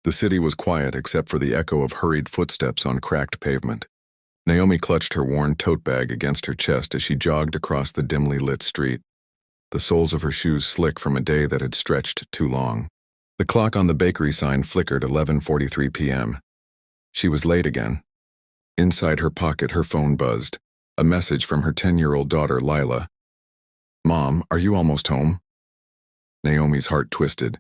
The city was quiet except for the echo of hurried footsteps on cracked pavement. Naomi clutched her worn tote bag against her chest as she jogged across the dimly lit street, the soles of her shoes slick from a day that had stretched too long. The clock on the bakery sign flickered 11:43 p.m. She was late again. Inside her pocket, her phone buzzed. A message from her 10-year-old daughter, Lila. "Mom, are you almost home?" Naomi's heart twisted.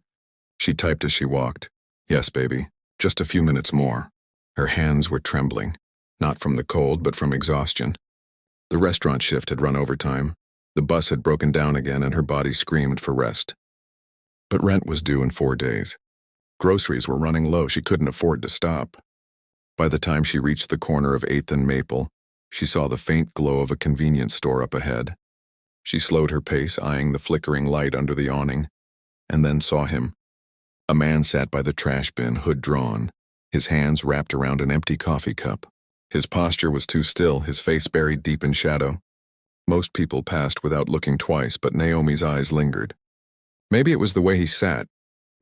She typed as she walked. "Yes, baby. Just a few minutes more." Her hands were trembling, not from the cold but from exhaustion. The restaurant shift had run overtime. The bus had broken down again and her body screamed for rest. But rent was due in 4 days. Groceries were running low. She couldn't afford to stop. By the time she reached the corner of 8th and Maple, she saw the faint glow of a convenience store up ahead. She slowed her pace, eyeing the flickering light under the awning, and then saw him. A man sat by the trash bin, hood drawn, his hands wrapped around an empty coffee cup. His posture was too still, his face buried deep in shadow. Most people passed without looking twice, but Naomi's eyes lingered. Maybe it was the way he sat,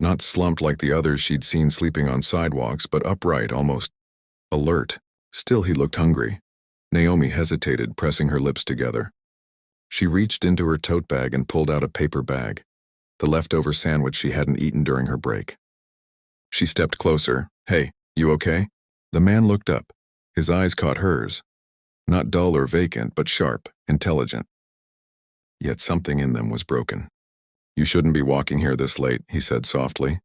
not slumped like the others she'd seen sleeping on sidewalks, but upright, almost alert. Still, he looked hungry. Naomi hesitated, pressing her lips together. She reached into her tote bag and pulled out a paper bag, the leftover sandwich she hadn't eaten during her break. She stepped closer. "Hey, you okay?" The man looked up. His eyes caught hers. Not dull or vacant, but sharp, intelligent. Yet something in them was broken. "You shouldn't be walking here this late," he said softly.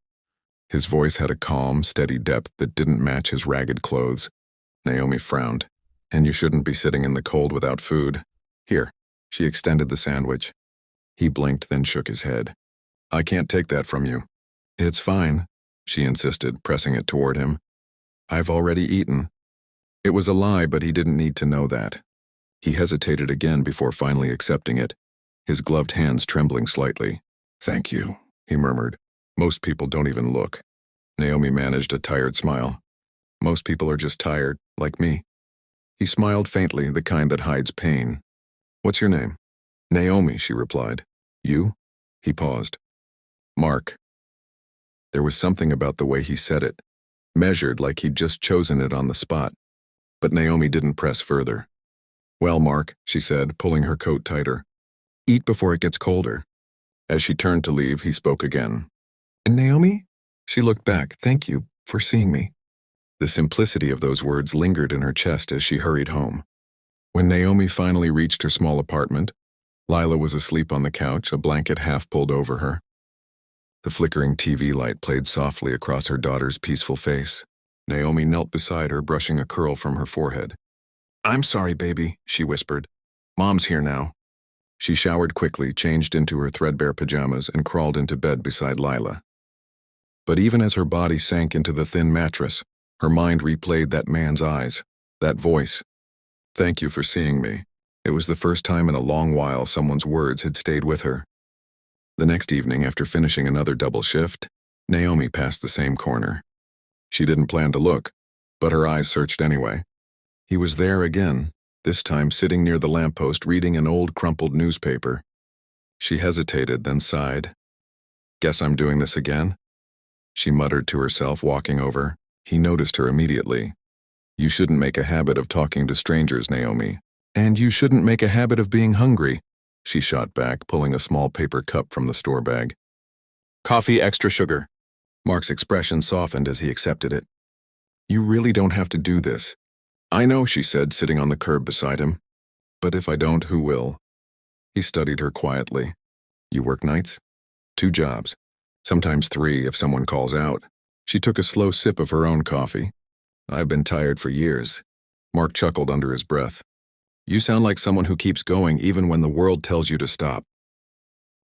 His voice had a calm, steady depth that didn't match his ragged clothes. Naomi frowned. "And you shouldn't be sitting in the cold without food. Here." She extended the sandwich. He blinked, then shook his head. "I can't take that from you." "It's fine," she insisted, pressing it toward him. "I've already eaten." It was a lie, but he didn't need to know that. He hesitated again before finally accepting it, his gloved hands trembling slightly. "Thank you," he murmured. "Most people don't even look." Naomi managed a tired smile. "Most people are just tired, like me." He smiled faintly, the kind that hides pain. "What's your name?" "Naomi," she replied. "You?" He paused. "Mark." There was something about the way he said it, measured like he'd just chosen it on the spot. But Naomi didn't press further. "Well, Mark," she said, pulling her coat tighter. "Eat before it gets colder." As she turned to leave, he spoke again. "And Naomi?" She looked back. "Thank you for seeing me." The simplicity of those words lingered in her chest as she hurried home. When Naomi finally reached her small apartment, Lila was asleep on the couch, a blanket half pulled over her. The flickering TV light played softly across her daughter's peaceful face. Naomi knelt beside her, brushing a curl from her forehead. "I'm sorry, baby," she whispered. "Mom's here now." She showered quickly, changed into her threadbare pajamas, and crawled into bed beside Lila. But even as her body sank into the thin mattress, her mind replayed that man's eyes, that voice. "Thank you for seeing me." It was the first time in a long while someone's words had stayed with her. The next evening, after finishing another double shift, Naomi passed the same corner. She didn't plan to look, but her eyes searched anyway. He was there again, this time sitting near the lamppost reading an old crumpled newspaper. She hesitated, then sighed. "Guess I'm doing this again?" She muttered to herself, walking over. He noticed her immediately. "You shouldn't make a habit of talking to strangers, Naomi. And you shouldn't make a habit of being hungry," she shot back, pulling a small paper cup from the store bag. "Coffee, extra sugar." Mark's expression softened as he accepted it. "You really don't have to do this." "I know," she said, sitting on the curb beside him. "But if I don't, who will?" He studied her quietly. "You work nights?" "2 jobs. Sometimes 3 if someone calls out." She took a slow sip of her own coffee. "I've been tired for years." Mark chuckled under his breath. "You sound like someone who keeps going even when the world tells you to stop."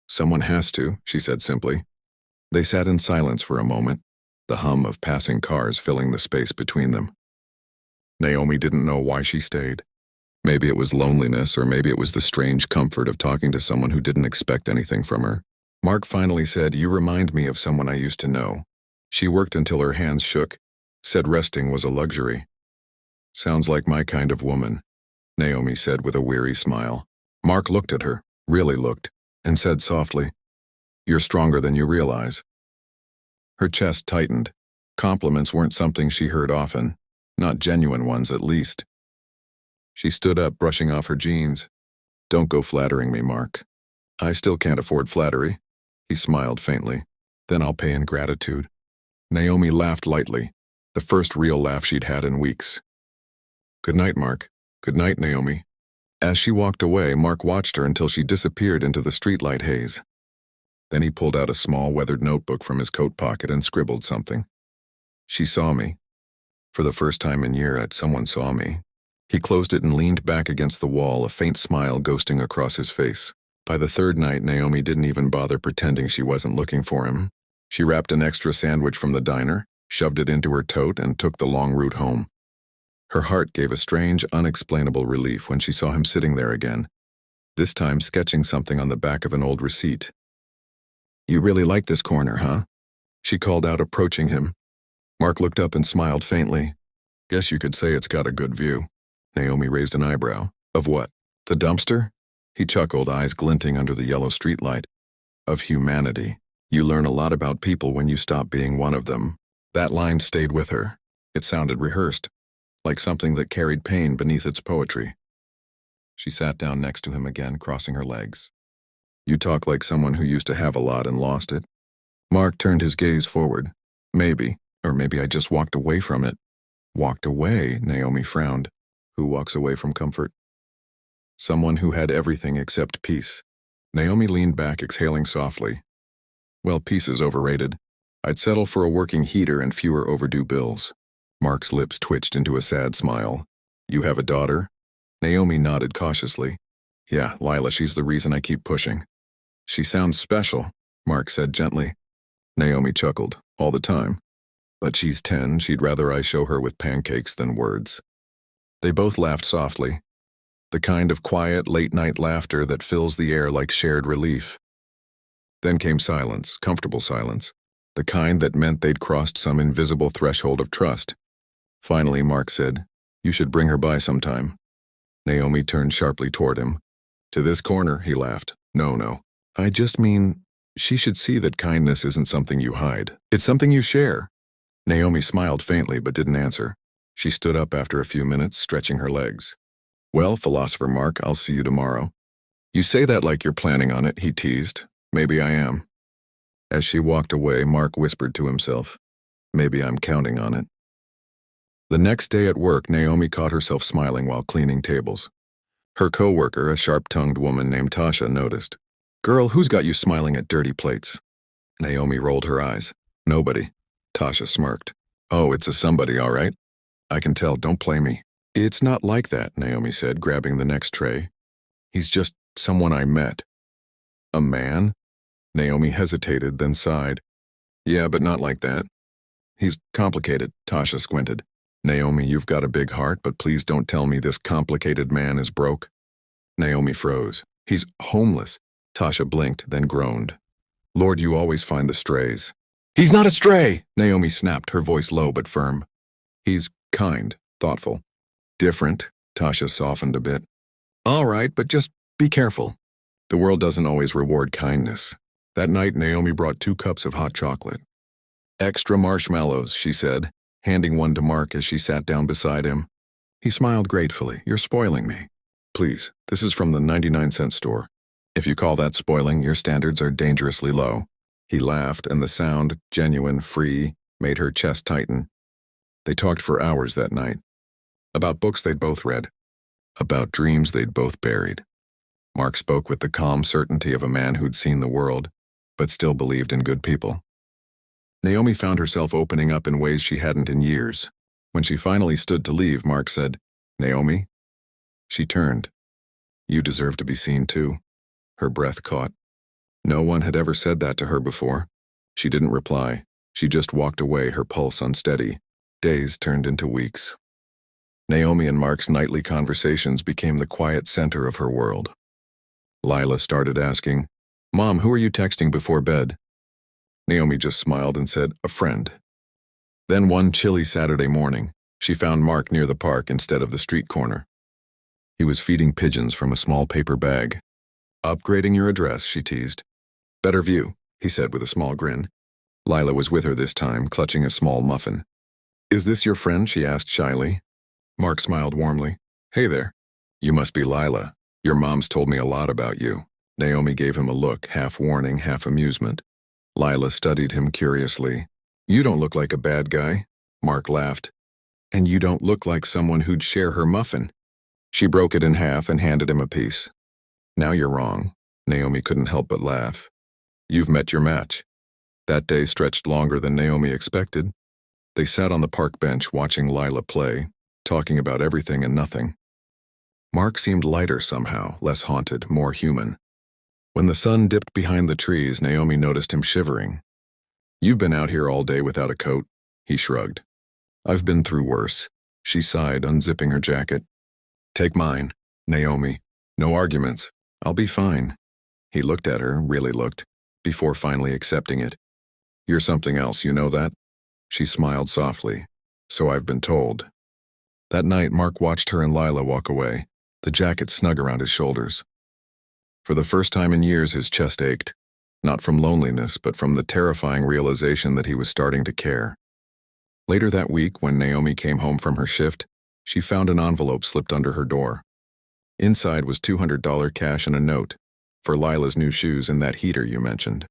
"Someone has to," she said simply. They sat in silence for a moment, the hum of passing cars filling the space between them. Naomi didn't know why she stayed. Maybe it was loneliness, or maybe it was the strange comfort of talking to someone who didn't expect anything from her. Mark finally said, "You remind me of someone I used to know." She worked until her hands shook, said resting was a luxury. "Sounds like my kind of woman," Naomi said with a weary smile. Mark looked at her, really looked, and said softly, "You're stronger than you realize." Her chest tightened. Compliments weren't something she heard often, not genuine ones at least. She stood up, brushing off her jeans. Don't go flattering me, Mark. I still can't afford flattery. He smiled faintly. Then I'll pay in gratitude. Naomi laughed lightly, the first real laugh she'd had in weeks. Good night, Mark. Good night, Naomi. As she walked away, Mark watched her until she disappeared into the streetlight haze. Then he pulled out a small, weathered notebook from his coat pocket and scribbled something. She saw me. For the first time in years, someone saw me. He closed it and leaned back against the wall, a faint smile ghosting across his face. By the third night, Naomi didn't even bother pretending she wasn't looking for him. She wrapped an extra sandwich from the diner, shoved it into her tote, and took the long route home. Her heart gave a strange, unexplainable relief when she saw him sitting there again, this time sketching something on the back of an old receipt. You really like this corner, huh? She called out, approaching him. Mark looked up and smiled faintly. Guess you could say it's got a good view. Naomi raised an eyebrow. Of what? The dumpster? He chuckled, eyes glinting under the yellow streetlight. Of humanity. You learn a lot about people when you stop being one of them. That line stayed with her. It sounded rehearsed, like something that carried pain beneath its poetry. She sat down next to him again, crossing her legs. You talk like someone who used to have a lot and lost it. Mark turned his gaze forward. Maybe, or maybe I just walked away from it. Walked away, Naomi frowned. Who walks away from comfort? Someone who had everything except peace. Naomi leaned back, exhaling softly. Well, peace is overrated. I'd settle for a working heater and fewer overdue bills. Mark's lips twitched into a sad smile. You have a daughter? Naomi nodded cautiously. Yeah, Lila, she's the reason I keep pushing. She sounds special, Mark said gently. Naomi chuckled. All the time. But she's 10, she'd rather I show her with pancakes than words. They both laughed softly. The kind of quiet, late-night laughter that fills the air like shared relief. Then came silence, comfortable silence, the kind that meant they'd crossed some invisible threshold of trust. Finally, Mark said, You should bring her by sometime. Naomi turned sharply toward him. To this corner, he laughed. No. I just mean, she should see that kindness isn't something you hide. It's something you share. Naomi smiled faintly but didn't answer. She stood up after a few minutes, stretching her legs. Well, philosopher Mark, I'll see you tomorrow. You say that like you're planning on it, he teased. Maybe I am. As she walked away, Mark whispered to himself, Maybe I'm counting on it. The next day at work, Naomi caught herself smiling while cleaning tables. Her co-worker, a sharp-tongued woman named Tasha, noticed. Girl, who's got you smiling at dirty plates? Naomi rolled her eyes. Nobody. Tasha smirked. Oh, it's a somebody, all right. I can tell, don't play me. It's not like that, Naomi said, grabbing the next tray. He's just someone I met. A man? Naomi hesitated, then sighed. Yeah, but not like that. He's complicated, Tasha squinted. Naomi, you've got a big heart, but please don't tell me this complicated man is broke. Naomi froze. He's homeless. Tasha blinked, then groaned. Lord, you always find the strays. He's not a stray, Naomi snapped, her voice low but firm. He's kind, thoughtful. Different, Tasha softened a bit. All right, but just be careful. The world doesn't always reward kindness. That night, Naomi brought 2 cups of hot chocolate. Extra marshmallows, she said, handing one to Mark as she sat down beside him. He smiled gratefully. You're spoiling me. Please, this is from the 99-cent store. If you call that spoiling, your standards are dangerously low. He laughed, and the sound, genuine, free, made her chest tighten. They talked for hours that night. About books they'd both read. About dreams they'd both buried. Mark spoke with the calm certainty of a man who'd seen the world, but still believed in good people. Naomi found herself opening up in ways she hadn't in years. When she finally stood to leave, Mark said, Naomi? She turned. You deserve to be seen too. Her breath caught. No one had ever said that to her before. She didn't reply. She just walked away, her pulse unsteady. Days turned into weeks. Naomi and Mark's nightly conversations became the quiet center of her world. Lila started asking, Mom, who are you texting before bed? Naomi just smiled and said, a friend. Then one chilly Saturday morning, she found Mark near the park instead of the street corner. He was feeding pigeons from a small paper bag. Upgrading your address, she teased. Better view, he said with a small grin. Lila was with her this time, clutching a small muffin. "Is this your friend?" she asked shyly. Mark smiled warmly. "Hey there. You must be Lila. Your mom's told me a lot about you." Naomi gave him a look, half warning, half amusement. Lila studied him curiously. "You don't look like a bad guy." Mark laughed. "And you don't look like someone who'd share her muffin." She broke it in half and handed him a piece. "Now you're wrong." Naomi couldn't help but laugh. "You've met your match." That day stretched longer than Naomi expected. They sat on the park bench watching Lila play, talking about everything and nothing. Mark seemed lighter somehow, less haunted, more human. When the sun dipped behind the trees, Naomi noticed him shivering. "You've been out here all day without a coat," he shrugged. "I've been through worse." She sighed, unzipping her jacket. "Take mine, Naomi. No arguments. I'll be fine." He looked at her, really looked, before finally accepting it. "You're something else, you know that?" She smiled softly. "So I've been told." That night, Mark watched her and Lila walk away, the jacket snug around his shoulders. For the first time in years, his chest ached, not from loneliness, but from the terrifying realization that he was starting to care. Later that week, when Naomi came home from her shift, she found an envelope slipped under her door. Inside was $200 cash and a note, for Lila's new shoes and that heater you mentioned.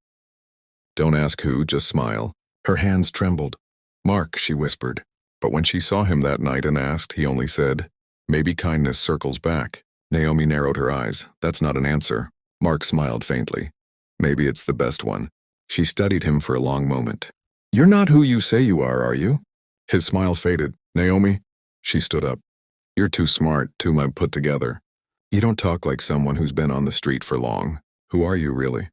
"Don't ask who, just smile." Her hands trembled. "Mark," she whispered. But when she saw him that night and asked, he only said, "Maybe kindness circles back." Naomi narrowed her eyes. "That's not an answer." Mark smiled faintly. "Maybe it's the best one." She studied him for a long moment. "You're not who you say you are you?" His smile faded. "Naomi?" She stood up. "You're too smart, too put together. You don't talk like someone who's been on the street for long. Who are you, really?"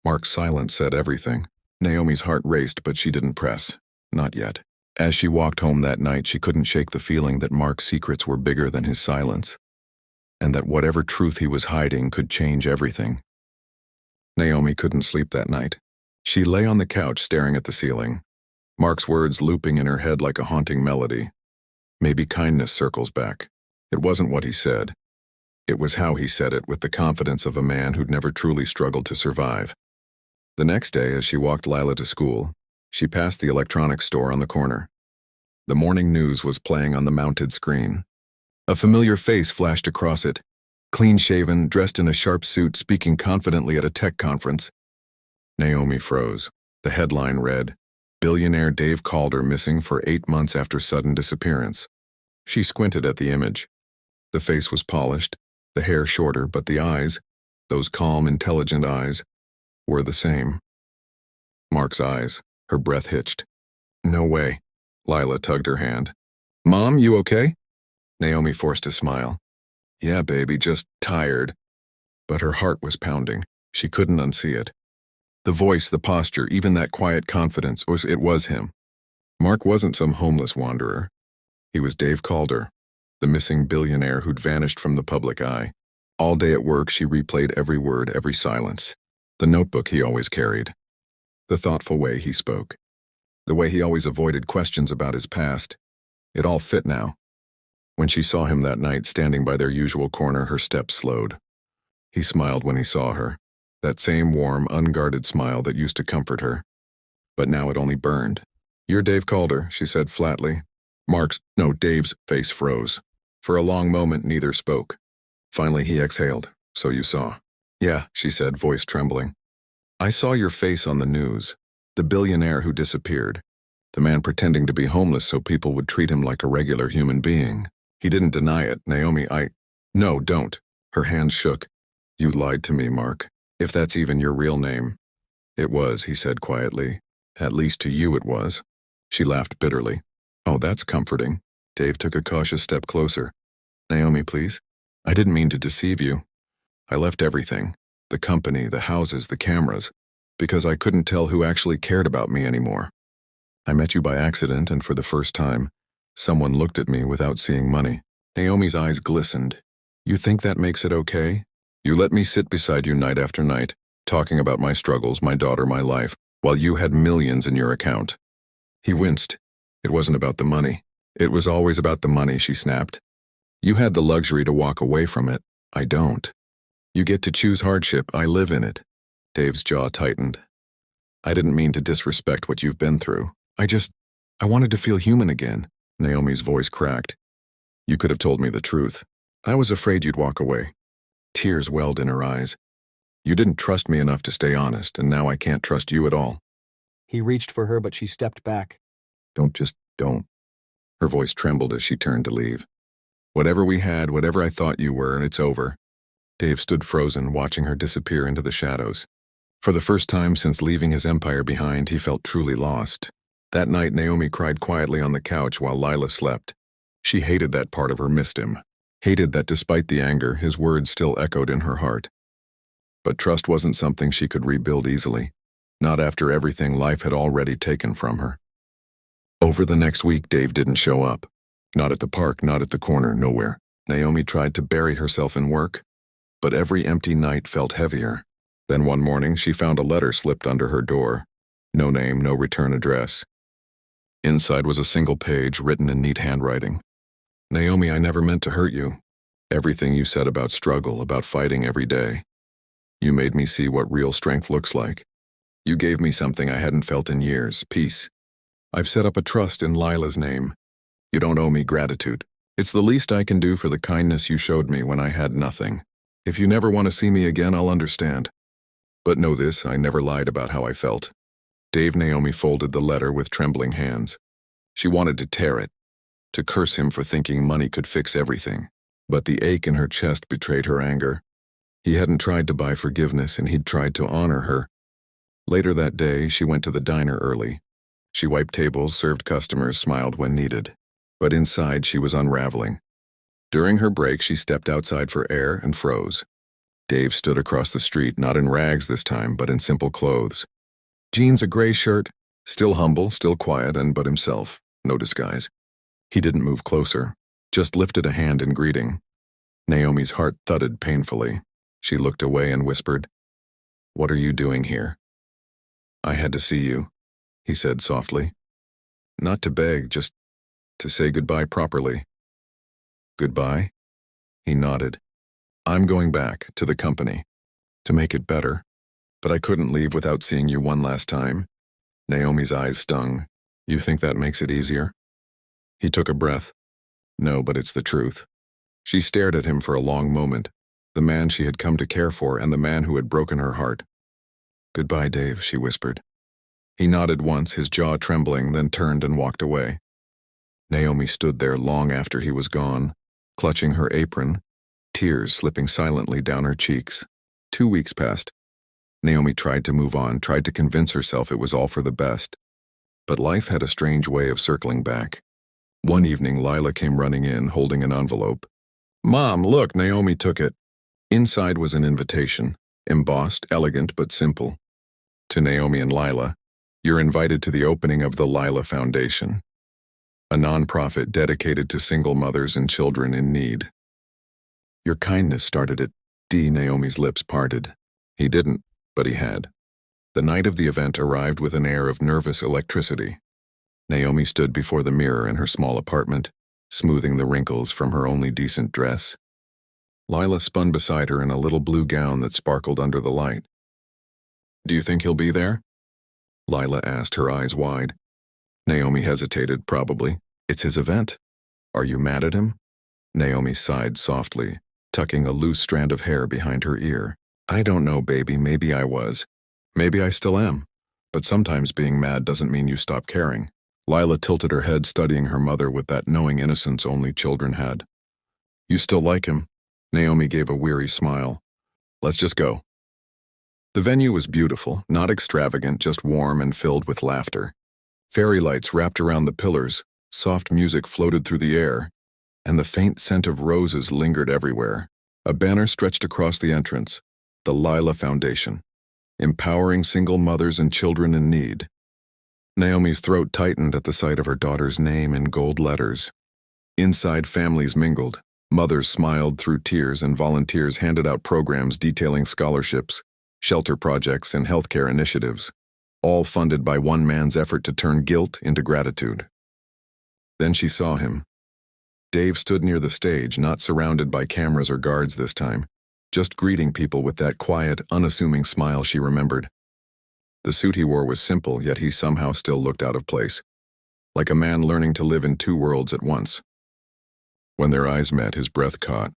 Mark's silence said everything. Naomi's heart raced, but she didn't press. Not yet. As she walked home that night, she couldn't shake the feeling that Mark's secrets were bigger than his silence, and that whatever truth he was hiding could change everything. Naomi couldn't sleep that night. She lay on the couch staring at the ceiling, Mark's words looping in her head like a haunting melody. Maybe kindness circles back. It wasn't what he said. It was how he said it, with the confidence of a man who'd never truly struggled to survive. The next day, as she walked Lila to school, she passed the electronics store on the corner. The morning news was playing on the mounted screen. A familiar face flashed across it, clean-shaven, dressed in a sharp suit, speaking confidently at a tech conference. Naomi froze. The headline read, "Billionaire Dave Calder missing for 8 months after sudden disappearance." She squinted at the image. The face was polished, the hair shorter, but the eyes, those calm, intelligent eyes, were the same. Mark's eyes. Her breath hitched. "No way." Lila tugged her hand. "Mom, you okay?" Naomi forced a smile. "Yeah, baby, just tired." But her heart was pounding. She couldn't unsee it. The voice, the posture, even that quiet confidence, it was him. Mark wasn't some homeless wanderer. He was Dave Calder, the missing billionaire who'd vanished from the public eye. All day at work, she replayed every word, every silence. The notebook he always carried. The thoughtful way he spoke. The way he always avoided questions about his past. It all fit now. When she saw him that night standing by their usual corner, her steps slowed. He smiled when he saw her. That same warm, unguarded smile that used to comfort her. But now it only burned. "You're Dave Calder," she said flatly. Dave's face froze. For a long moment, neither spoke. Finally, he exhaled. "So you saw." "Yeah," she said, voice trembling. "I saw your face on the news. The billionaire who disappeared. The man pretending to be homeless so people would treat him like a regular human being. He didn't deny it, Naomi. No, don't." Her hands shook. "You lied to me, Mark. If that's even your real name." "It was," he said quietly. "At least to you it was." She laughed bitterly. "Oh, that's comforting." Dave took a cautious step closer. "Naomi, please. I didn't mean to deceive you. I left everything. The company, the houses, the cameras. Because I couldn't tell who actually cared about me anymore. I met you by accident, and for the first time, someone looked at me without seeing money." Naomi's eyes glistened. "You think that makes it okay? You let me sit beside you night after night, talking about my struggles, my daughter, my life, while you had millions in your account." He winced. "It wasn't about the money. It was always about the money," she snapped. "You had the luxury to walk away from it. I don't. You get to choose hardship. I live in it." Dave's jaw tightened. I didn't mean to disrespect what you've been through. I wanted to feel human again." Naomi's voice cracked. "You could have told me the truth. I was afraid you'd walk away." Tears welled in her eyes. "You didn't trust me enough to stay honest, and now I can't trust you at all." He reached for her, but she stepped back. Don't. Her voice trembled as she turned to leave. "Whatever we had, whatever I thought you were, it's over." Dave stood frozen, watching her disappear into the shadows. For the first time since leaving his empire behind, he felt truly lost. That night, Naomi cried quietly on the couch while Lila slept. She hated that part of her missed him. Hated that despite the anger, his words still echoed in her heart. But trust wasn't something she could rebuild easily. Not after everything life had already taken from her. Over the next week, Dave didn't show up. Not at the park, not at the corner, nowhere. Naomi tried to bury herself in work, but every empty night felt heavier. Then one morning, she found a letter slipped under her door. No name, no return address. Inside was a single page written in neat handwriting. "Naomi, I never meant to hurt you. Everything you said about struggle, about fighting every day. You made me see what real strength looks like. You gave me something I hadn't felt in years, peace. I've set up a trust in Lila's name. You don't owe me gratitude. It's the least I can do for the kindness you showed me when I had nothing. If you never want to see me again, I'll understand. But know this, I never lied about how I felt." Naomi folded the letter with trembling hands. She wanted to tear it, to curse him for thinking money could fix everything. But the ache in her chest betrayed her anger. He hadn't tried to buy forgiveness, and he'd tried to honor her. Later that day, she went to the diner early. She wiped tables, served customers, smiled when needed. But inside, she was unraveling. During her break, she stepped outside for air and froze. Dave stood across the street, not in rags this time, but in simple clothes. Jeans, a gray shirt, still humble, still quiet, but himself, no disguise. He didn't move closer, just lifted a hand in greeting. Naomi's heart thudded painfully. She looked away and whispered, "What are you doing here?" "I had to see you," he said softly. "Not to beg, just to say goodbye properly." "Goodbye?" He nodded. "I'm going back to the company, to make it better. But I couldn't leave without seeing you one last time." Naomi's eyes stung. "You think that makes it easier?" He took a breath. "No, but it's the truth." She stared at him for a long moment, the man she had come to care for and the man who had broken her heart. "Goodbye, Dave," she whispered. He nodded once, his jaw trembling, then turned and walked away. Naomi stood there long after he was gone, clutching her apron, tears slipping silently down her cheeks. 2 weeks passed. Naomi tried to move on, tried to convince herself it was all for the best. But life had a strange way of circling back. One evening, Lila came running in, holding an envelope. "Mom, look, Naomi took it." Inside was an invitation, embossed, elegant, but simple. To Naomi and Lila, "You're invited to the opening of the Lila Foundation, a nonprofit dedicated to single mothers and children in need." "Your kindness started it." Naomi's lips parted. He didn't, but he had. The night of the event arrived with an air of nervous electricity. Naomi stood before the mirror in her small apartment, smoothing the wrinkles from her only decent dress. Lila spun beside her in a little blue gown that sparkled under the light. "Do you think he'll be there?" Lila asked, her eyes wide. Naomi hesitated, "Probably. It's his event. Are you mad at him?" Naomi sighed softly, tucking a loose strand of hair behind her ear. "I don't know, baby. Maybe I was. Maybe I still am. But sometimes being mad doesn't mean you stop caring." Lila tilted her head, studying her mother with that knowing innocence only children had. "You still like him?" Naomi gave a weary smile. "Let's just go." The venue was beautiful, not extravagant, just warm and filled with laughter. Fairy lights wrapped around the pillars, soft music floated through the air, and the faint scent of roses lingered everywhere. A banner stretched across the entrance. The Lila Foundation, empowering single mothers and children in need. Naomi's throat tightened at the sight of her daughter's name in gold letters. Inside, families mingled. Mothers smiled through tears, and volunteers handed out programs detailing scholarships, shelter projects, and healthcare initiatives, all funded by one man's effort to turn guilt into gratitude. Then she saw him. Dave stood near the stage, not surrounded by cameras or guards this time, just greeting people with that quiet, unassuming smile she remembered. The suit he wore was simple, yet he somehow still looked out of place, like a man learning to live in two worlds at once. When their eyes met, his breath caught.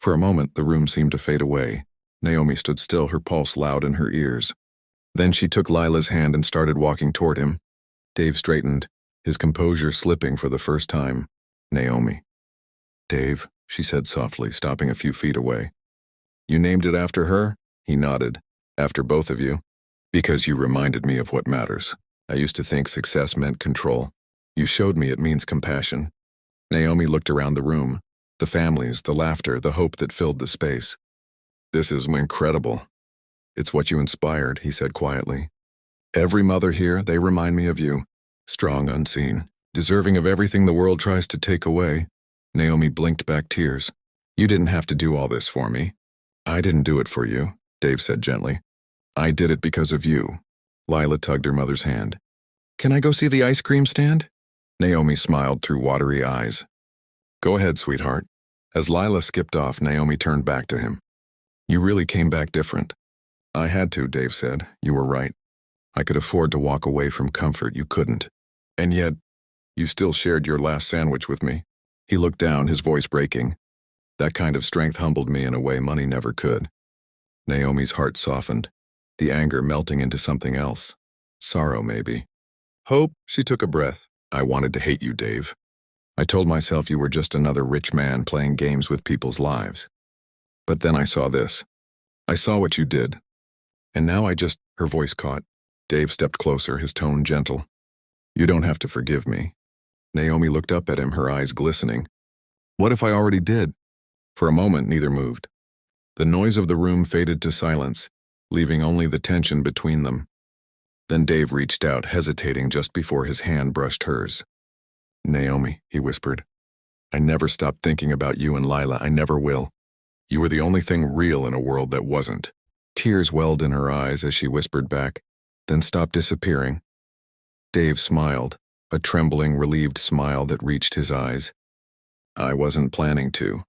For a moment, the room seemed to fade away. Naomi stood still, her pulse loud in her ears. Then she took Lila's hand and started walking toward him. Dave straightened, his composure slipping for the first time. Naomi. Dave, she said softly, stopping a few feet away. You named it after her? He nodded. After both of you? Because you reminded me of what matters. I used to think success meant control. You showed me it means compassion. Naomi looked around the room. The families, the laughter, the hope that filled the space. This is incredible. It's what you inspired, he said quietly. Every mother here, they remind me of you. Strong, unseen, deserving of everything the world tries to take away. Naomi blinked back tears. You didn't have to do all this for me. I didn't do it for you, Dave said gently. I did it because of you. Lila tugged her mother's hand. Can I go see the ice cream stand? Naomi smiled through watery eyes. Go ahead, sweetheart. As Lila skipped off, Naomi turned back to him. You really came back different. I had to, Dave said. You were right. I could afford to walk away from comfort. You couldn't. And yet, you still shared your last sandwich with me. He looked down, his voice breaking. That kind of strength humbled me in a way money never could. Naomi's heart softened, the anger melting into something else. Sorrow, maybe. Hope, she took a breath. I wanted to hate you, Dave. I told myself you were just another rich man playing games with people's lives. But then I saw this. I saw what you did. And now her voice caught. Dave stepped closer, his tone gentle. You don't have to forgive me. Naomi looked up at him, her eyes glistening. What if I already did? For a moment, neither moved. The noise of the room faded to silence, leaving only the tension between them. Then Dave reached out, hesitating just before his hand brushed hers. Naomi, he whispered. I never stopped thinking about you and Lila. I never will. You were the only thing real in a world that wasn't. Tears welled in her eyes as she whispered back, then stopped disappearing. Dave smiled, a trembling, relieved smile that reached his eyes. I wasn't planning to.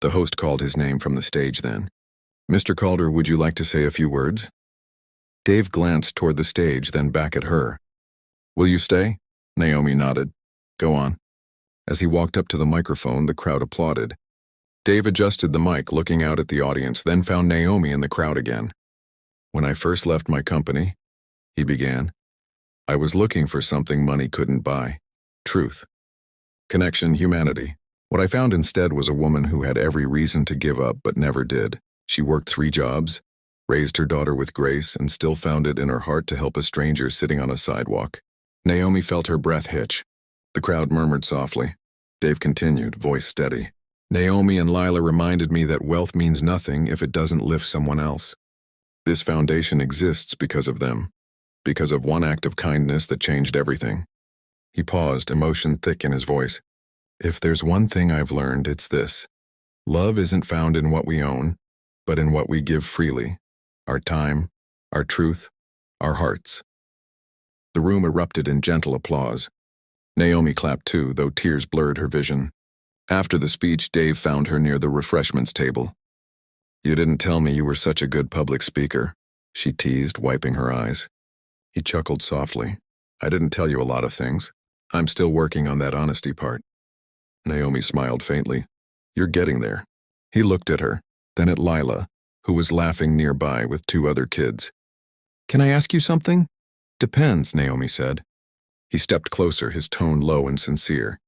The host called his name from the stage then. Mr. Calder, would you like to say a few words? Dave glanced toward the stage, then back at her. Will you stay? Naomi nodded. Go on. As he walked up to the microphone, the crowd applauded. Dave adjusted the mic, looking out at the audience, then found Naomi in the crowd again. When I first left my company, he began, I was looking for something money couldn't buy. Truth. Connection, humanity. What I found instead was a woman who had every reason to give up but never did. She worked 3 jobs, raised her daughter with grace, and still found it in her heart to help a stranger sitting on a sidewalk. Naomi felt her breath hitch. The crowd murmured softly. Dave continued, voice steady. Naomi and Lila reminded me that wealth means nothing if it doesn't lift someone else. This foundation exists because of them, because of one act of kindness that changed everything. He paused, emotion thick in his voice. If there's one thing I've learned, it's this. Love isn't found in what we own, but in what we give freely. Our time, our truth, our hearts. The room erupted in gentle applause. Naomi clapped too, though tears blurred her vision. After the speech, Dave found her near the refreshments table. You didn't tell me you were such a good public speaker, she teased, wiping her eyes. He chuckled softly. I didn't tell you a lot of things. I'm still working on that honesty part. Naomi smiled faintly. You're getting there. He looked at her, then at Lila, who was laughing nearby with 2 other kids. Can I ask you something? Depends, Naomi said. He stepped closer, his tone low and sincere.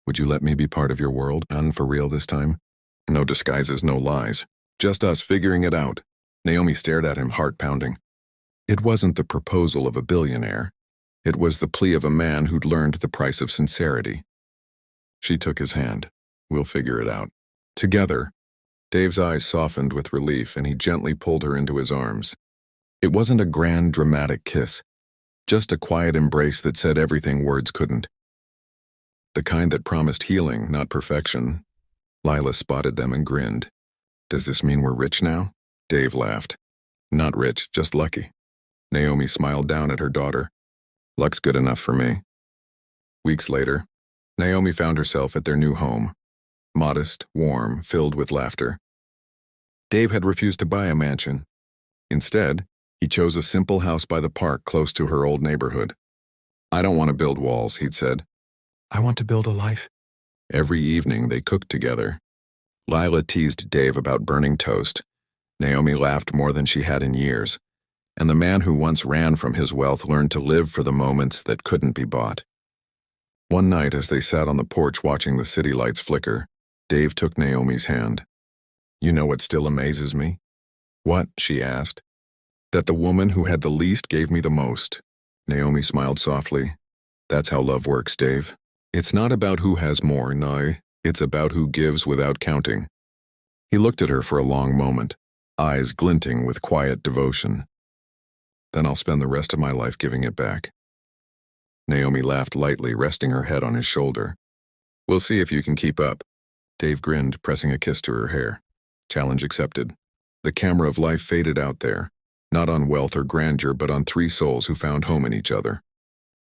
Would you let me be part of your world, and for real this time? No disguises, no lies. Just us figuring it out. Naomi stared at him, heart pounding. It wasn't the proposal of a billionaire. It was the plea of a man who'd learned the price of sincerity. She took his hand. We'll figure it out. Together. Dave's eyes softened with relief, and he gently pulled her into his arms. It wasn't a grand, dramatic kiss. Just a quiet embrace that said everything words couldn't. The kind that promised healing, not perfection. Lila spotted them and grinned. Does this mean we're rich now? Dave laughed. Not rich, just lucky. Naomi smiled down at her daughter. Luck's good enough for me. Weeks later, Naomi found herself at their new home. Modest, warm, filled with laughter. Dave had refused to buy a mansion. Instead, He chose a simple house by the park close to her old neighborhood. "I don't want to build walls," he'd said. "I want to build a life." Every evening they cooked together. Lila teased Dave about burning toast. Naomi laughed more than she had in years. And the man who once ran from his wealth learned to live for the moments that couldn't be bought. One night, as they sat on the porch watching the city lights flicker, Dave took Naomi's hand. "You know what still amazes me?" "What?" she asked. "That the woman who had the least gave me the most." Naomi smiled softly. "That's how love works, Dave. It's not about who has more, no. It's about who gives without counting." He looked at her for a long moment, eyes glinting with quiet devotion. "Then I'll spend the rest of my life giving it back." Naomi laughed lightly, resting her head on his shoulder. "We'll see if you can keep up." Dave grinned, pressing a kiss to her hair. Challenge accepted. The camera of life faded out there, not on wealth or grandeur, but on three souls who found home in each other.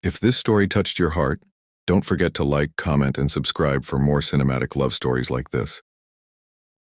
If this story touched your heart, don't forget to like, comment, and subscribe for more cinematic love stories like this.